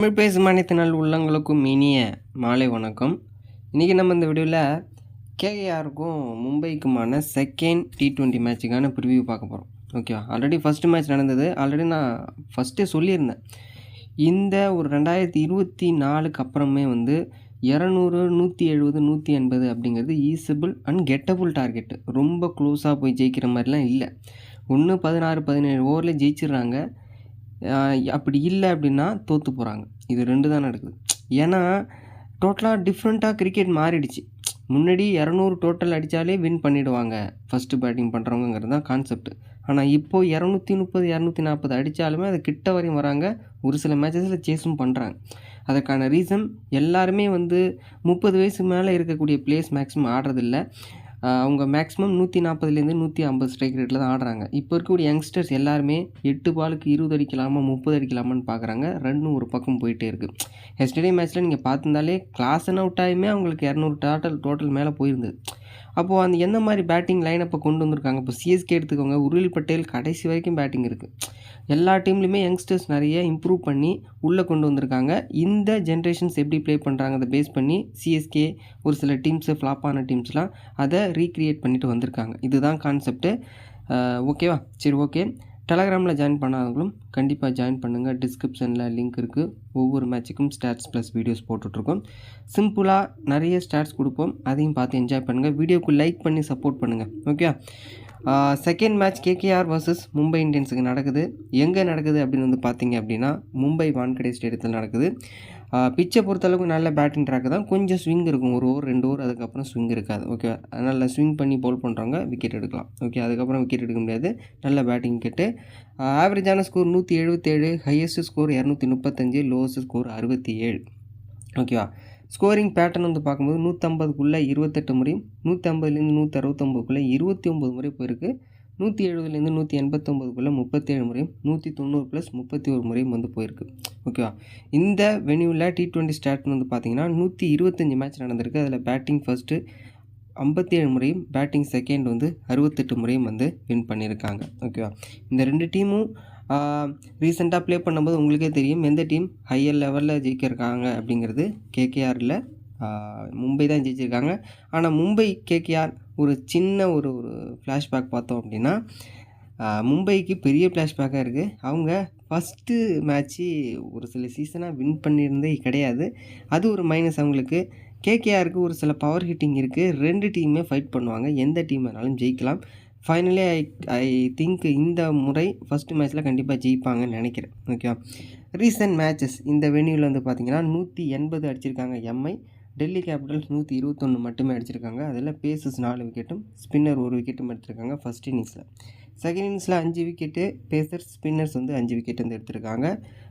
தமிழ் பேசும் அனைத்து நாள் உள்ளங்களுக்கும் இனிய மாலை வணக்கம். இன்றைக்கி நம்ம இந்த வீடியோவில் கேகேஆருக்கும் மும்பைக்குமான செகண்ட் T20 மேட்சுக்கான ப்ரிவியூ பார்க்க போகிறோம். ஓகேவா? ஆல்ரெடி ஃபஸ்ட்டு மேட்ச் நடந்தது. ஆல்ரெடி நான் ஃபஸ்ட்டே சொல்லியிருந்தேன். இந்த ஒரு 2024க்கு அப்புறமே 200, 170, 180 அப்படிங்கிறது ஈஸிபிள் அண்ட் கெட்டபுள் டார்கெட்டு. ரொம்ப க்ளோஸாக போய் ஜெயிக்கிற மாதிரிலாம் இல்லை. 16, 17 ஓவரில் ஜெயிச்சிடுறாங்க. அப்படி இல்லை அப்படின்னா தோற்று போகிறாங்க. இது 2 தான் நடக்குது. ஏன்னா டோட்டலாக டிஃப்ரெண்ட்டாக கிரிக்கெட் மாறிடுச்சு. முன்னாடி 200 டோட்டல் அடித்தாலே வின் பண்ணிவிடுவாங்க ஃபஸ்ட்டு பேட்டிங் பண்ணுறவங்கிறது தான் கான்செப்ட். ஆனால் இப்போது 230, 240 அடித்தாலுமே அது கிட்ட வரையும் வராங்க. ஒரு சில மேட்சஸில் சேஸும் பண்ணுறாங்க. அதுக்கான ரீசன் எல்லாருமே 30 வயசு மேலே இருக்கக்கூடிய பிளேயர்ஸ் மேக்ஸிமம் ஆடுறதில்ல. அவங்க மேக்ஸிமம் 140லேருந்து 150 ஸ்ட்ரைக் ரேட்டில் தான் ஆடுறாங்க. இப்போ இருக்கக்கூடிய யங்ஸ்டர்ஸ் எல்லாருமே 8 பாலுக்கு 20 அடிக்கலாமா 30 அடிக்கலாமான்னு பார்க்குறாங்க. ரன்னு ஒரு பக்கம் போயிட்டே இருக்குது. எஸ்டர்டே மேட்ச்சில் நீங்கள் பார்த்துருந்தாலே கிளாஸ் அண்ட் அவுட் ஆகியுமே அவங்களுக்கு 200 டோட்டல் மேலே போயிருந்தது. அப்போது அந்த எந்த மாதிரி பேட்டிங் லைனப்பை கொண்டு வந்திருக்காங்க. இப்போ சிஎஸ்கே எடுத்துக்கோங்க, உருள் பட்டேல் கடைசி வரைக்கும் பேட்டிங் இருக்குது. எல்லா டீம்லேயுமே யங்ஸ்டர்ஸ் நிறைய இம்ப்ரூவ் பண்ணி உள்ளே கொண்டு வந்திருக்காங்க. இந்த ஜென்ரேஷன்ஸ் எப்படி ப்ளே பண்ணுறாங்க அதை பேஸ் பண்ணி சிஎஸ்கே ஒரு சில டீம்ஸு ஃப்ளாப்பான டீம்ஸ்லாம் அதை ரீக்ரியேட் பண்ணிட்டு வந்திருக்காங்க. இதுதான் கான்செப்ட்டு. ஓகேவா? சரி, ஓகே. டெலகிராமில் ஜாயின் பண்ணாதவங்களும் கண்டிப்பாக ஜாயின் பண்ணுங்கள். டிஸ்கிரிப்ஷனில் லிங்க் இருக்குது. ஒவ்வொரு மேட்சுக்கும் ஸ்டாட்ஸ் ப்ளஸ் வீடியோஸ் போட்டுட்ருக்கோம். சிம்பிளாக நிறைய ஸ்டாட்ஸ் கொடுப்போம். அதையும் பார்த்து என்ஜாய் பண்ணுங்கள். வீடியோக்கு லைக் பண்ணி சப்போர்ட் பண்ணுங்கள். Okay. Second match KKR versus Mumbai இந்தியன்ஸுக்கு நடக்குது. எங்கே நடக்குது அப்படின்னு பார்த்தீங்க அப்படின்னா மும்பை வான்கடே ஸ்டேடியத்தில் நடக்குது. பிச்சை பொறுத்தளவுக்கு நல்ல பேட்டிங் ட்ராக்கு தான். கொஞ்சம் ஸ்விங் இருக்கும், 1 ஓவர் 2 ஓவர், அதுக்கப்புறம் ஸ்விங் இருக்காது. ஓகே, நல்ல ஸ்விங் பண்ணி பவுல் பண்ணுறவங்க விக்கெட் எடுக்கலாம். ஓகே, அதுக்கப்புறம் விக்கெட் எடுக்க முடியாது. நல்ல பேட்டிங் விக்கெட்டு. ஆவரேஜான score 177, highest score 235, lowest score 67. ஓகேவா? ஸ்கோரிங் பேட்டர்ன் பார்க்கும்போது 150க்குள்ளே 28 முறையும், 150லேருந்து 169க்குள்ளே 29 முறை போயிருக்கு. 170லேருந்து 189க்குள்ளே 37 முறையும், 190 + 31 முறையும் போயிருக்கு. ஓகேவா? இந்த வென்யூவில் T20 ஸ்டாட்னு பார்த்தீங்கன்னா 125 மேட்ச் நடந்திருக்கு. அதில் பேட்டிங் ஃபஸ்ட்டு 57 முறையும், பேட்டிங் செகண்ட் 68 முறையும் வின் பண்ணியிருக்காங்க. ஓகேவா? இந்த 2 டீமும் ரீசெண்டாக ப்ளே பண்ணும்போது உங்களுக்கே தெரியும் எந்த டீம் ஹையர் லெவலில் ஜெயிக்கிருக்காங்க அப்படிங்கிறது. கேகேஆரில் மும்பை தான் ஜெயிச்சிருக்காங்க. ஆனால் மும்பை கேகேஆர் ஒரு சின்ன ஒரு ஃப்ளாஷ்பேக் பார்த்தோம் அப்படின்னா மும்பைக்கு பெரிய ஃப்ளாஷ்பேக்காக இருக்குது. அவங்க ஃபஸ்ட்டு மேட்ச்சு ஒரு சில சீசனாக வின் பண்ணியிருந்தே கிடையாது. அது ஒரு மைனஸ் அவங்களுக்கு. கேகேஆருக்கு ஒரு சில பவர் ஹிட்டிங் இருக்குது. 2 டீமே ஃபைட் பண்ணுவாங்க. எந்த டீம் வேணாலும் ஜெயிக்கலாம். ஃபைனலி ஐ திங்க் இந்த முறை ஃபஸ்ட்டு மேட்ச்சில் கண்டிப்பாக ஜெயிப்பாங்கன்னு நினைக்கிறேன். ஓகே. ரீசன்ட் மேட்சஸ் இந்த வென்யூவில் பார்த்தீங்கன்னா 180 அடிச்சிருக்காங்க எம்ஐ. டெல்லி கேபிட்டல்ஸ் 121 மட்டுமே அடிச்சிருக்காங்க. அதில் பேசஸ் 4 விக்கெட்டும், ஸ்பின்னர் 1 விக்கெட்டும் எடுத்திருக்காங்க ஃபஸ்ட் இன்னிங்ஸில். செகண்ட் இன்னிங்ஸில் 5 விக்கெட்டு, பேசர்ஸ் ஸ்பின்னர்ஸ் 5 விக்கெட் எடுத்திருக்காங்க.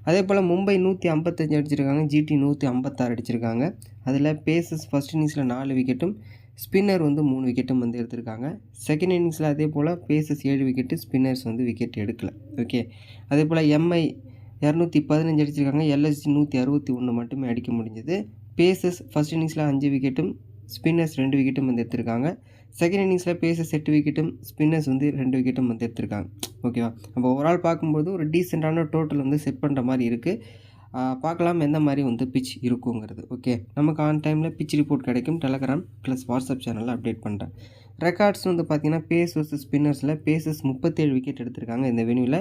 அதே போல் மும்பை 155 அடிச்சிருக்காங்க, ஜிடி 156 அடிச்சிருக்காங்க. அதில் பேசஸ் ஃபஸ்ட் இன்னிங்ஸில் 4 விக்கெட்டும், ஸ்பின்னர் 3 விக்கெட்டும் எடுத்திருக்காங்க. செகண்ட் இன்னிங்ஸில் அதே போல் பேசஸ் 7 விக்கெட்டு, ஸ்பின்னர்ஸ் விக்கெட் எடுக்கலை. ஓகே. அதே போல் எம்ஐ 215 அடிச்சிருக்காங்க, எல்எஸ்ஜி 161 மட்டுமே அடிக்க முடிஞ்சது. பேசஸ் ஃபஸ்ட் இன்னிங்ஸில் 5 விக்கெட்டும், ஸ்பின்னர்ஸ் 2 விக்கெட்டும் எடுத்திருக்காங்க. செகண்ட் இன்னிங்ஸில் பேசஸ் 8 விக்கெட்டும், ஸ்பின்னர்ஸ் 2 விக்கெட்டும் எடுத்திருக்காங்க. ஓகேவா? நம்ம ஓவரால் பார்க்கும்போது ஒரு டீசெண்டான டோட்டல் செட் பண்ணுற மாதிரி இருக்குது. பார்க்கலாம் எந்த மாதிரி பிச் இருக்குங்கிறது. ஓகே, நமக்கு ஆன் டைமில் பிச் ரிப்போர்ட் கிடைக்கும். டெலகிராம் ப்ளஸ் வாட்ஸ்அப் சேனலில் அப்டேட் பண்ணுறேன். ரெக்கார்ட்ஸ் பார்த்தீங்கன்னா பேஸ் வர்சஸ் ஸ்பின்னர்ஸில் பேசஸ் 37 விக்கெட் எடுத்திருக்காங்க இந்த வென்யூவில்.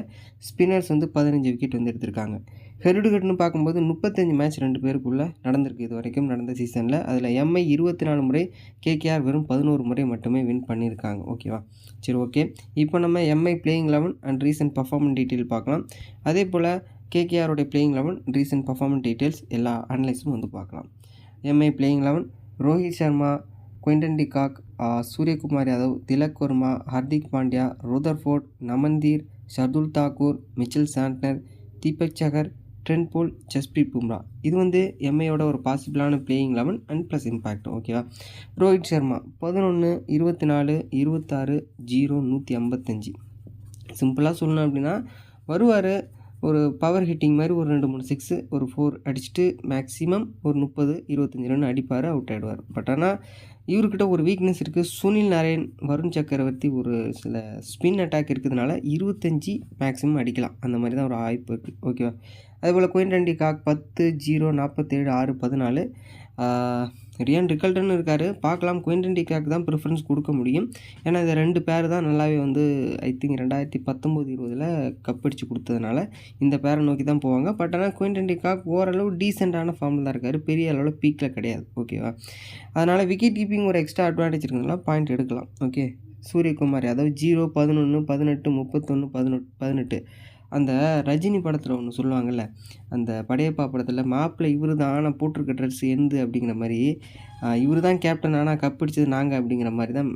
ஸ்பின்னர்ஸ் 15 விக்கெட் எடுத்திருக்காங்க. ஹெட் டு ஹெட்னு பார்க்கும்போது 35 மேட்ச் 2 பேருக்குள்ளே நடந்திருக்கு இது வரைக்கும் நடந்த சீசனில். அதில் எம்ஐ 24 முறை, கேகேஆர் வெறும் 11 முறை மட்டுமே வின் பண்ணியிருக்காங்க. ஓகேவா? சரி, ஓகே. இப்போ நம்ம Mi playing 11 and recent performance detail பார்க்கலாம். அதே போல் கேகேஆருடைய பிளேயிங் 11 ரீசன்ட் பர்ஃபார்மன்ஸ் டீட்டெயில்ஸ் எல்லா அனலைஸும் பார்க்கலாம். Mi playing 11 Rohit Sharma, Quinton de Kock, Suryakumar Yadav, Tilak Verma, Hardik Pandya, Rutherford, Naman Dhir, Shardul Thakur, Mitchell Santner, Deepak சகர், ட்ரெண்ட் போல், ஜஸ்பிரீத் பும்ரா. இது எம்ஐயோட ஒரு பாசிபிளான பிளேயிங் 11 அண்ட் ப்ளஸ் இம்பேக்ட். ஓகேவா? ரோஹித் சர்மா 11, 24, 26, 0, 155. சிம்பிளாக சொல்லணும் அப்படின்னா வருவார், ஒரு பவர் ஹிட்டிங் மாதிரி ஒரு 2-3 சிக்ஸு ஒரு 4 அடிச்சுட்டு மேக்ஸிமம் ஒரு 30-25 ரன் அடிப்பார், அவுட் ஆகிடுவார். பட் ஆனால் இவர்கிட்ட ஒரு வீக்னஸ் இருக்குது. சுனில் நாராயண், வருண் சக்கரவர்த்தி ஒரு சில ஸ்பின் அட்டாக் இருக்கிறதுனால 25 மேக்ஸிமம் அடிக்கலாம். அந்த மாதிரி தான் ஒரு வாய்ப்பு இருக்குது. ஓகேவா? அதேபோல் Quinton de Kock 10, 0, 47, 6, 14. Ryan Rickelton இருக்கார். பார்க்கலாம். குயின்டன் டி காக் தான் ப்ரிஃபரன்ஸ் கொடுக்க முடியும். ஏன்னா இந்த 2 பேர் தான் நல்லாவே வந்து ஐ திங்க் 2019-20 கப் அடித்து கொடுத்ததுனால இந்த பேரை நோக்கி தான் போவாங்க. பட் ஆனால் குயின்டன் டி காக் ஓரளவு டீசெண்டான ஃபார்மில் தான் இருக்கார். பெரிய அளவில் பீக்கில் கிடையாது. ஓகேவா? அதனால் விக்கெட் கீப்பிங் ஒரு எக்ஸ்ட்ரா அட்வான்டேஜ் இருக்கிறதுனால பாயிண்ட் எடுக்கலாம். ஓகே. சூரியகுமார் யாதவ் 0, 11, 18, 31, 18. அந்த ரஜினி படத்தில் ஒன்று சொல்லுவாங்கள்ல, அந்த படையப்பா படத்தில் மாப்பிள்ளை இவர் தான் ஆனால் போட்டிருக்க ட்ரெஸ் எந்து அப்படிங்கிற மாதிரி, இவர் தான் கேப்டன் ஆனால் கப் அடிச்சது நாங்கள் அப்படிங்கிற மாதிரி தான்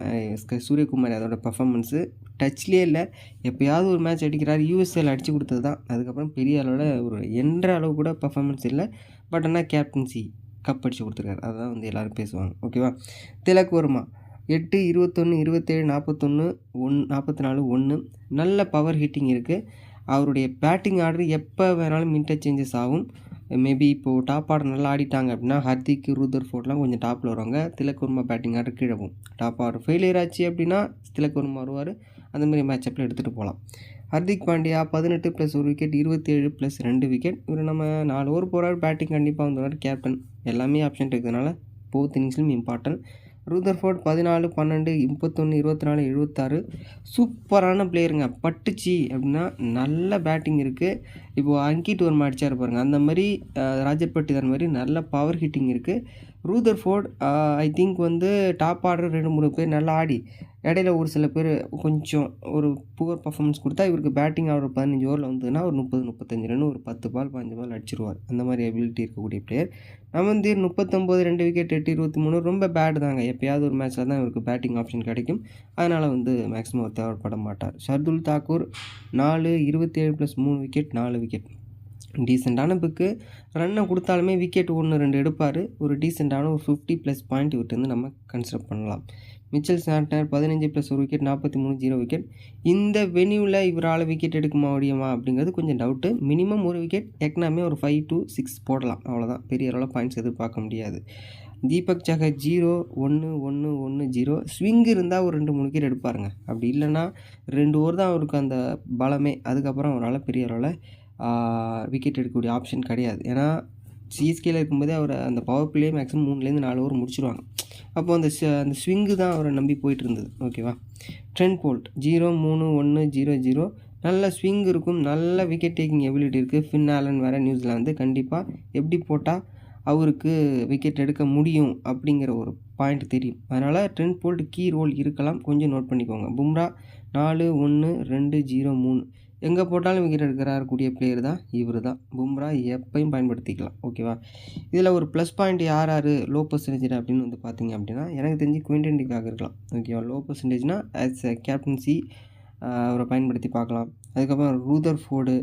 சூரியகுமார் அதோட பர்ஃபார்மன்ஸு டச்லேயே இல்லை. எப்போயாவது ஒரு மேட்ச் அடிக்கிறார். யூஎஸ்ஏல அடித்து கொடுத்தது தான். அதுக்கப்புறம் பெரிய அளவில் ஒரு என்ற அளவு கூட பர்ஃபார்மன்ஸ் இல்லை. பட் ஆனால் கேப்டன்சி கப் அடித்து கொடுத்துருக்காரு. அதுதான் வந்து எல்லோரும் பேசுவாங்க. ஓகேவா? திலக் வர்மா 8, 21, 27, 41, 44, 1. நல்ல பவர் ஹிட்டிங் இருக்குது. அவருடைய பேட்டிங் ஆர்டர் எப்போ வேணாலும் இன்டர்சேஞ்சஸ் ஆகும். மேபி இப்போது டாப் ஆர்டர் நல்லா ஆடிட்டாங்க அப்படின்னா ஹர்திக், ரூதர்ஃபோர்ட்லாம் கொஞ்சம் டாப்பில் வருவாங்க. திலக் வர்மா பேட்டிங் ஆர்டர் கீழே போகும். டாப் ஆர்டர் ஃபெயிலியர் ஆச்சு அப்படின்னா திலக் வர்மா வருவார். அந்தமாதிரி மேட்சப்பில் எடுத்துகிட்டு போகலாம். Hardik Pandya 18 + 1 wicket, 27 + 2 wicket. இவர் நம்ம 4 ஓவர் போகிறார். பேட்டிங் கண்டிப்பாக வந்துடுவார். கேப்டன் எல்லாமே ஆப்ஷன் இருக்கிறதுனால போத் இன்னிங்ஸ்லும் இம்பார்ட்டன்ட். ரூதர்ஃபோர்ட் 14, 12, 31, 24, 76. சூப்பரான பிளேயருங்க. பட்டுச்சு அப்படின்னா நல்ல பேட்டிங் இருக்குது. இப்போது அங்கிட் வர்மா அடிச்சார் பாருங்க, அந்த மாதிரி ராஜர் பட்டிதார் மாதிரி நல்ல பவர் ஹிட்டிங் இருக்குது. ரூதர்ஃபோர்ட் ஐ திங்க் வந்து டாப் ஆர்டர் 2-3 பேர் நல்லா ஆடி இடையில ஒரு சில பேர் கொஞ்சம் ஒரு புவர் பர்ஃபார்மன்ஸ் கொடுத்தா இவருக்கு பேட்டிங் ஆர்டர் 15 ஓவரில் வந்ததுன்னா ஒரு 30-35 ரன் ஒரு 10 பால் 15 பால் அடிச்சிருவார். அந்த மாதிரி எபிலிட்டி இருக்கக்கூடிய பிளேயர். நமந்தீர் 39, 2 விக்கெட், 8, 23 ரொம்ப பேடு தாங்க. எப்போயாவது ஒரு மேட்ச்சில் தான் இவருக்கு பேட்டிங் ஆப்ஷன் கிடைக்கும். அதனால் வந்து மேக்ஸிமம் அவர் தேவைப்பட மாட்டார். Shardul Thakur 4, 27 + 3 wicket, 4 wicket. டீசெண்டான பிக்கு. ரன்னை கொடுத்தாலுமே விக்கெட் 1-2 எடுப்பார். ஒரு டீசெண்டான ஒரு 50+ பாயிண்ட் இவர்கிட்ட நம்ம கன்சிடர் பண்ணலாம். Mitchell Santner 15 + 1 wicket, 43, 0 wicket. இந்த வென்யூவில் இவரால் விக்கெட் எடுக்க முடியுமா அப்படிங்கிறது கொஞ்சம் டவுட்டு. மினிமம் ஒரு விக்கெட், எக்னாமே ஒரு 5 to 6 போடலாம். அவ்வளோதான். பெரிய அளவில் பாயிண்ட்ஸ் எதிர்பார்க்க முடியாது. தீபக் சஹர் 0, 1, 1, 1, 0. ஸ்விங் இருந்தால் ஒரு 2-3 விக்கெட் எடுப்பாருங்க. அப்படி இல்லைன்னா 2 ஓவர் தான் அவருக்கு அந்த பலமே. அதுக்கப்புறம் அவரால் பெரிய அளவில் விக்கெட் எடுக்கக்கூடிய ஆப்ஷன் கிடையாது. ஏன்னா சிஎஸ்கேயில் இருக்கும்போதே அவர் அந்த பவர் பிளே மேக்ஸிமம் 3-4 ஓவர் முடிச்சிடுவாங்க. அப்போது அந்த ஸ்விங்கு தான் அவரை நம்பி போயிட்டு இருந்தது. ஓகேவா? Trent Boult 0, 3, 1, 0, 0. நல்ல ஸ்விங் இருக்கும். நல்ல விக்கெட் டேக்கிங் எபிலிட்டி இருக்குது. ஃபின் ஆலன் வேறு நியூசிலாந்து. கண்டிப்பாக எப்படி போட்டால் அவருக்கு விக்கெட் எடுக்க முடியும் அப்படிங்கிற ஒரு பாயிண்ட் தெரியும். அதனால் ட்ரெண்ட் போல்ட் கீ ரோல் இருக்கலாம். கொஞ்சம் நோட் பண்ணிக்கோங்க. பும்ரா 4, 1, 2, 0, 3. எங்கே போட்டாலும் விக்கெட் எடுக்கக்கூடிய பிளேயர் தான் இவர் தான். பும்ரா எப்பையும் பயன்படுத்திக்கலாம். ஓகேவா? இதில் ஒரு ப்ளஸ் பாயிண்ட் யார் லோ பர்சன்டேஜ் அப்படின்னு வந்து பார்த்தீங்க அப்படின்னா எனக்கு தெரிஞ்சு குயின்டன் டி காக் இருக்கலாம். ஓகேவா? லோ பர்சன்டேஜ்னால் ஆஸ் எ கேப்டன்சி அவரை பயன்படுத்தி பார்க்கலாம். அதுக்கப்புறம் ரூதர்ஃபோர்டு,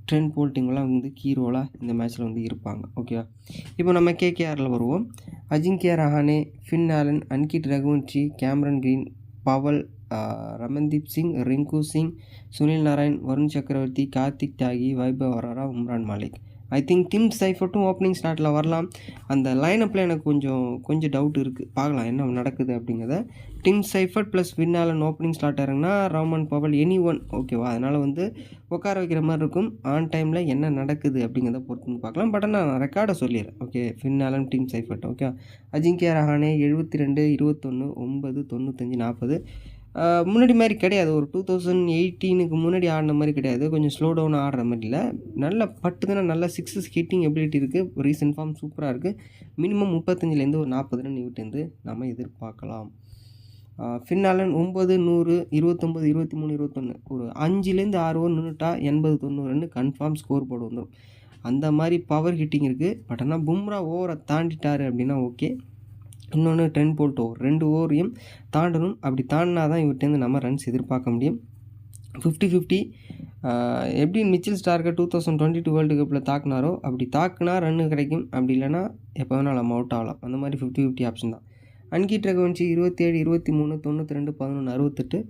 ட்ரெண்ட் போல்ட்டிங்கெலாம் வந்து கீ ரோலாக இந்த மேட்ச்சில் வந்து இருப்பாங்க. ஓகேவா? இப்போ நம்ம கேகேஆரில் வருவோம். Ajinkya Rahane, Finn Allen, Ankit Raghuvanshi, Cameron Green, Powell, Ramandeep Singh, Rinku Singh, Sunil Narayan, Varun Chakravarthy, Karthik Tyagi, Vaibhav Arora, Umran Malik. I think Tim சைஃபர்ட்டும் ஓப்பனிங் ஸ்டார்ட்டில் வரலாம். அந்த லைனப்பில் எனக்கு கொஞ்சம் டவுட் இருக்குது. பார்க்கலாம் என்ன நடக்குது அப்படிங்கிறத. Tim Seifert plus Finn Allen opening start ஆகிறாங்கன்னா ராமன் பவல் எனி ஒன். ஓகேவா? அதனால் வந்து உட்கார வைக்கிற மாதிரி இருக்கும். ஆன் டைமில் என்ன நடக்குது அப்படிங்கிறத பொறுத்துன்னு பார்க்கலாம். பட் நான் ரெக்கார்டை சொல்லிடுறேன். Okay. Finn Allen, dim Seifert. Okay. Ajinkya Rahane 72, 21, 9, 95, 40. முன்னாடி மாதிரி கிடையாது. ஒரு 2018க்கு முன்னாடி ஆடின மாதிரி கிடையாது. கொஞ்சம் ஸ்லோ டவுன் ஆடுற மாதிரி இல்லை. நல்லா பட்டுதுன்னா நல்லா சிக்ஸஸ் ஹிட்டிங் எபிலிட்டி இருக்குது. ரீசன்ட் ஃபார்ம் சூப்பராக இருக்குது. மினிமம் 35லேருந்து ஒரு 40 ரன் இவர்கிட்டேருந்து நம்ம எதிர்பார்க்கலாம். Finn Allen 9, 100, 29, 23, 21. ஒரு 5லேருந்து 6 ஓவர் நின்றுட்டா 80, 90 ரன் கன்ஃபார்ம் ஸ்கோர் போர்டு வந்துடும். அந்த மாதிரி பவர் ஹிட்டிங் இருக்குது. பட் ஆனால் பும்ரா ஓவரை தாண்டிட்டார் அப்படின்னா ஓகே. இன்னொன்று ட்ரெண்ட் போல்ட் ஓவர் 2 ஓவரையும் தாண்டணும். அப்படி தாண்டினா தான் இவர்கிட்டேருந்து நம்ம ரன்ஸ் எதிர்பார்க்க முடியும். 50-50 எப்படி மிச்சல் ஸ்டார்க்கை 2022 வேர்ல்டு கப்பில் தாக்குனாரோ அப்படி தாக்குனா ரன்னு கிடைக்கும். அப்படி இல்லைனா எப்போ வேணாலும் நம்ம அவுட் ஆகலாம். அந்த மாதிரி 50-50 ஆப்ஷன் தான். அன்கிட் ரகுவன்ஷி 27, 23, 92, 11, 68.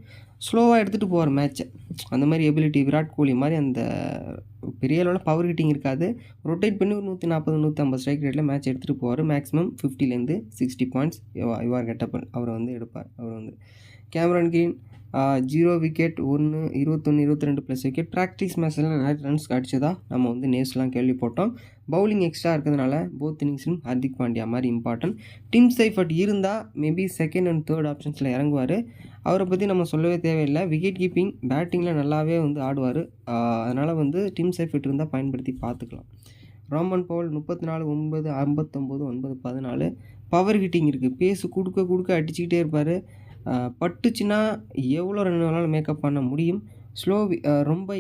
ஸ்லோவாக எடுத்துகிட்டு போவார் மேட்ச்சை. அந்த மாதிரி எபிலிட்டி விராட் கோலி மாதிரி அந்த பெரிய அளவில் பவர் ஹிட்டிங் இருக்காது. ரொட்டேட் பண்ணி ஒரு 140 150 ஸ்ட்ரைக் ரேட்டில் மேட்ச் எடுத்துகிட்டு போவார். மேக்ஸிமம் 50லேருந்து 60 பாயிண்ட்ஸ் யுவர் கெட்டப்பல் அவர் வந்து எடுப்பார். அவர் வந்து Cameron green 0 wicket 21 22 plus wicket. Practice மேட்ச்சில் நிறைய ரன்ஸ் அடிச்சதா நம்ம வந்து நேஸ்லாம் கேள்விப்பட்டோம். பவுலிங் எக்ஸ்ட்ரா இருக்கிறதுனால போத் இன்னிங்ஸ்லையும் ஹர்திக் பாண்டியா மாதிரி இம்பார்ட்டன்ட். டிம் சைஃபர்ட் இருந்தால் மேபி செகண்ட் அண்ட் தேர்ட் ஆப்ஷன்ஸில் இறங்குவார். அவரை பற்றி நம்ம சொல்லவே தேவையில்லை. விக்கெட் கீப்பிங் பேட்டிங்கில் நல்லாவே வந்து ஆடுவார். அதனால் வந்து டிம் சைஃபர்ட் இருந்தால் பயன்படுத்தி பார்த்துக்கலாம். ராமன் பவுல் 34 9 59 9 14 பவர் ஹிட்டிங் இருக்குது. பேஸு கொடுக்க அடிச்சுக்கிட்டே இருப்பார். பட்டுச்சுன்னா எவ்வளோ ரன் வேணாலும் மேக்கப் பண்ண முடியும். ரொம்ப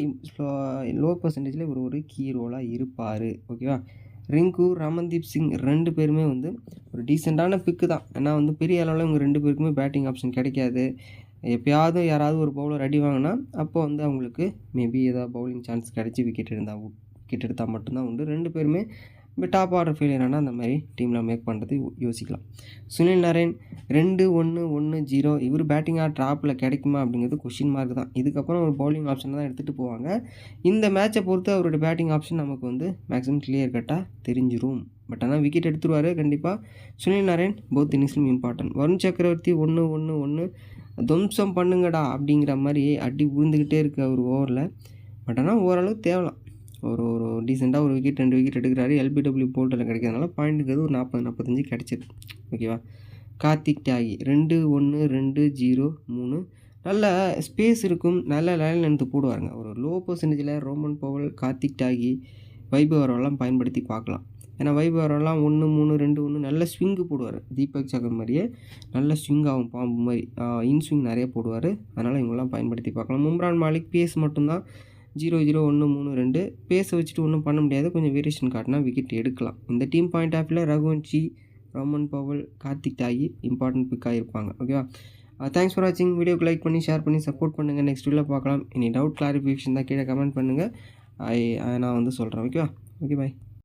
லோ பர்சன்டேஜில் ஒரு கீ ரோலாக இருப்பார். ஓகேவா. ரிங்கு ரமன்தீப் சிங் 2 பேருமே வந்து ஒரு டீசெண்டான பிக்கு தான். ஏன்னா வந்து பெரிய அளவில் இவங்க 2 பேருக்குமே பேட்டிங் ஆப்ஷன் கிடைக்காது. எப்போயாவது யாராவது ஒரு பவுலர் அடி வாங்கினா அப்போ வந்து அவங்களுக்கு மேபி ஏதாவது பவுலிங் சான்ஸ் கிடச்சி விக்கெட் எடுத்தால் மட்டும்தான் உண்டு. 2 பேருமே இப்போ டாப் ஆர்டர் ஃபெயிலியர் ஆனால் அந்த மாதிரி டீமில் மேக் பண்ணுறது யோசிக்கலாம். சுனில் நரேன் 2-1-1-0 இவர் பேட்டிங் ட்ராப்பில் கிடைக்குமா அப்படிங்கிறது கொஷின் மார்க் தான். இதுக்கப்புறம் ஒரு பவுலிங் ஆப்ஷன் தான் எடுத்துகிட்டு போவாங்க. இந்த மேட்சை பொறுத்து அவருடைய பேட்டிங் ஆப்ஷன் நமக்கு வந்து மேக்ஸிமம் கிளியர் கட்டாக தெரிஞ்சிடும். பட் ஆனால் விக்கெட் எடுத்துருவார் கண்டிப்பாக. சுனில் நரேன் போத் இன்னிங்ஸ்லையும் இம்பார்ட்டன்ட். வருண் சக்கரவர்த்தி 1-1-1 துவம்சம் பண்ணுங்கடா அப்படிங்கிற மாதிரி அடி விழுந்துக்கிட்டே இருக்குது அவர் ஓவரில். பட் ஆனால் ஓரளவு தேவலாம். ஒரு டீசெண்டாக ஒரு விக்கெட் 2 விக்கெட் எடுக்கிறாரு. எல்பிடபிள்யூ போல்ட்டில் கிடைக்கிறதுனால பாயிண்ட்டுக்கு ஒரு 40-45 கிடச்சிது. ஓகேவா. கார்த்திக் தியாகி 2-1-2-0-3 நல்ல ஸ்பேஸ் இருக்கும். நல்ல லைன் எடுத்து போடுவாருங்க. ஒரு லோ பர்சன்டேஜில் ரோமன் பவல் கார்த்திக் தியாகி வைபவரெல்லாம் பயன்படுத்தி பார்க்கலாம். ஏன்னா வைபவரெல்லாம் 1-3-2-1 நல்ல ஸ்விங்கு போடுவார். தீபக் சகர் மாதிரியே நல்ல ஸ்விங் ஆகும், பாம்பு மாதிரி இன் ஸ்விங் நிறைய போடுவார். அதனால் இவங்கெல்லாம் பயன்படுத்தி பார்க்கலாம். உம்ரான் மாலிக் பேஸ் மட்டும்தான் 0-0-1-3-2 பேஸ வச்சுட்டு ஒன்றும் பண்ண முடியாது. கொஞ்சம் வேரியேஷன் காட்டினா விக்கெட் எடுக்கலாம். இந்த டீம் பாயிண்ட் ஆஃப் வியூவில் ரகுவன்ஷி, ரோமன் பவல், கார்த்திக் தியாகி இம்பார்ட்டன்ட் பிக்காக இருப்பாங்க. ஓகேவா. தேங்க்ஸ் ஃபார் வாட்சிங். வீடியோக்கு லைக் பண்ணி ஷேர் பண்ணி சப்போர்ட் பண்ணுங்கள். நெக்ஸ்ட் வீடியோவில் பார்க்கலாம். இனி டவுட் கிளாரிஃபிகேஷன் தான் கீழே கமெண்ட் பண்ணுங்கள். நான் வந்து சொல்கிறேன். ஓகேவா. Okay bye.